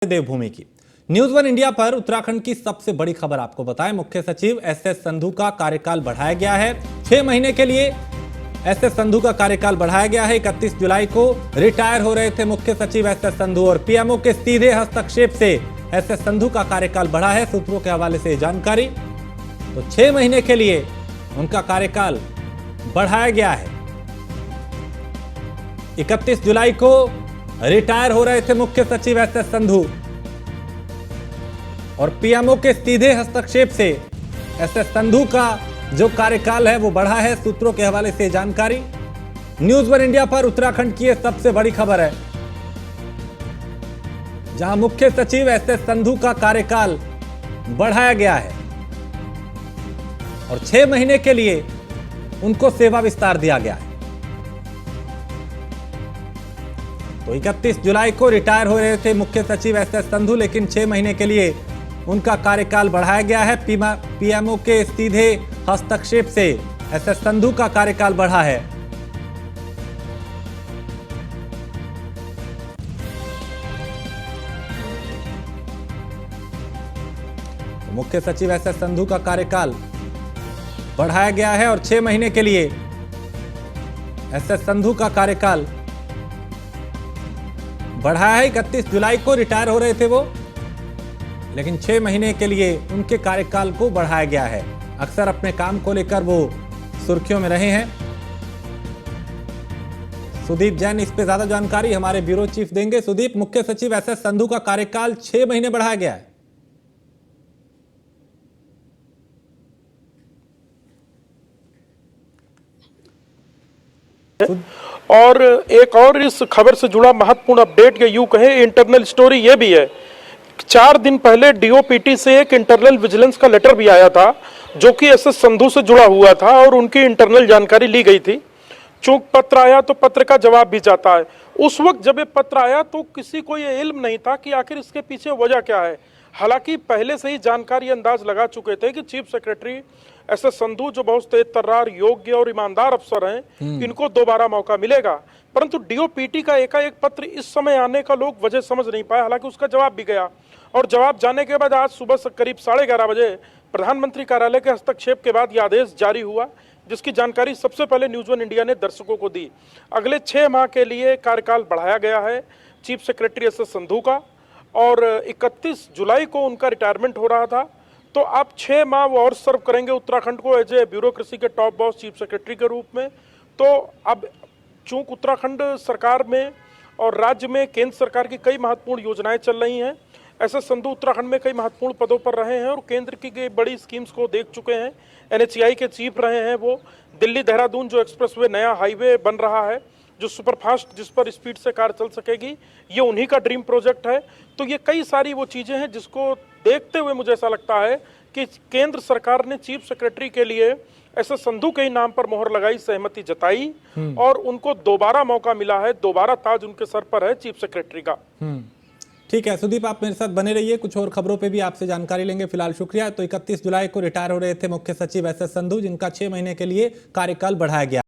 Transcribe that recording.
देवभूमि की। News one India पर उत्तराखंड की सबसे बड़ी खबर आपको बताएं। मुख्य सचिव एसएस संधू का कार्यकाल बढ़ाया गया है। 6 महीने के लिए एसएस संधू का कार्यकाल बढ़ाया गया है। 31 जुलाई को रिटायर हो रहे थे मुख्य सचिव एसएस संधू और पीएमओ के सीधे हस्तक्षेप से एसएस संधू का कार्यकाल बढ़ा है। सूत्रों के हवाले से जानकारी, तो 6 महीने के लिए उनका कार्यकाल बढ़ाया गया है। 31 जुलाई को रिटायर हो रहे थे मुख्य सचिव एसएस संधू और पीएमओ के सीधे हस्तक्षेप से एसएस संधू का जो कार्यकाल है वो बढ़ा है। सूत्रों के हवाले से जानकारी, न्यूज वन इंडिया पर उत्तराखंड की यह सबसे बड़ी खबर है, जहां मुख्य सचिव एसएस संधू का कार्यकाल बढ़ाया गया है और 6 महीने के लिए उनको सेवा विस्तार दिया गया है। तो 31 जुलाई को रिटायर हो रहे थे मुख्य सचिव एसएस संधू, लेकिन 6 महीने के लिए उनका कार्यकाल बढ़ाया गया है। पीएमओ के सीधे हस्तक्षेप से एसएस संधू का कार्यकाल बढ़ा है। मुख्य सचिव एसएस संधू का कार्यकाल बढ़ाया गया है और 6 महीने के लिए एसएस संधू का कार्यकाल बढ़ाया है। 31 जुलाई को रिटायर हो रहे थे वो, लेकिन 6 महीने के लिए उनके कार्यकाल को बढ़ाया गया है। अक्सर अपने काम को लेकर वो सुर्खियों में रहे हैं। सुदीप जैन इस पे ज्यादा जानकारी हमारे ब्यूरो चीफ देंगे। सुदीप, मुख्य सचिव एसएस संधू का कार्यकाल 6 महीने बढ़ाया गया है। और एक और इस खबर से जुड़ा महत्वपूर्ण अपडेट, या यूं कहें इंटरनल स्टोरी ये भी है। 4 दिन पहले डीओपीटी से एक इंटरनल विजिलेंस का लेटर भी आया था जो कि एसएस संधू से जुड़ा हुआ था और उनकी इंटरनल जानकारी ली गई थी। चूंकि पत्र आया तो पत्र का जवाब भी जाता है। उस वक्त जब ये पत्र आया तो किसी को ये इल्म नहीं था कि आखिर इसके पीछे वजह क्या है। हालांकि पहले से ही जानकारी अंदाज लगा चुके थे कि चीफ सेक्रेटरी एसएस संधू जो बहुत तेज तर्रार, योग्य और ईमानदार अफसर हैं, इनको दोबारा मौका मिलेगा। परंतु डीओपीटी का एकाएक पत्र इस समय आने का लोग वजह समझ नहीं पाए। हालांकि उसका जवाब भी गया और जवाब जाने के बाद आज सुबह से करीब 11:30 बजे प्रधानमंत्री कार्यालय के हस्तक्षेप के बाद यह आदेश जारी हुआ, जिसकी जानकारी सबसे पहले न्यूज वन इंडिया ने दर्शकों को दी। अगले 6 माह के लिए कार्यकाल बढ़ाया गया है चीफ सेक्रेटरी एसएस संधू का और 31 जुलाई को उनका रिटायरमेंट हो रहा था। तो अब 6 माह वो और सर्व करेंगे उत्तराखंड को एज ए ब्यूरोक्रेसी के टॉप बॉस चीफ सेक्रेटरी के रूप में। तो अब चूंकि उत्तराखंड सरकार में और राज्य में केंद्र सरकार की कई महत्वपूर्ण योजनाएं चल रही हैं, एसएस संधू उत्तराखंड में कई महत्वपूर्ण पदों पर रहे हैं और केंद्र की बड़ी स्कीम्स को देख चुके हैं। एनएचएआई के चीफ रहे हैं वो। दिल्ली देहरादून जो एक्सप्रेसवे नया हाईवे बन रहा है, जो सुपरफास्ट जिस पर स्पीड से कार चल सकेगी, ये उन्हीं का ड्रीम प्रोजेक्ट है। तो ये कई सारी वो चीजें हैं जिसको देखते हुए मुझे ऐसा लगता है कि केंद्र सरकार ने चीफ सेक्रेटरी के लिए एसएस संधू के ही नाम पर मोहर लगाई, सहमति जताई और उनको दोबारा मौका मिला है। दोबारा ताज उनके सर पर है चीफ सेक्रेटरी का। ठीक है सुदीप, आप मेरे साथ बने रहिए, कुछ और खबरों पे भी आपसे जानकारी लेंगे। फिलहाल शुक्रिया। तो 31 जुलाई को रिटायर हो रहे थे मुख्य सचिव एसएस संधू, जिनका 6 महीने के लिए कार्यकाल बढ़ाया गया।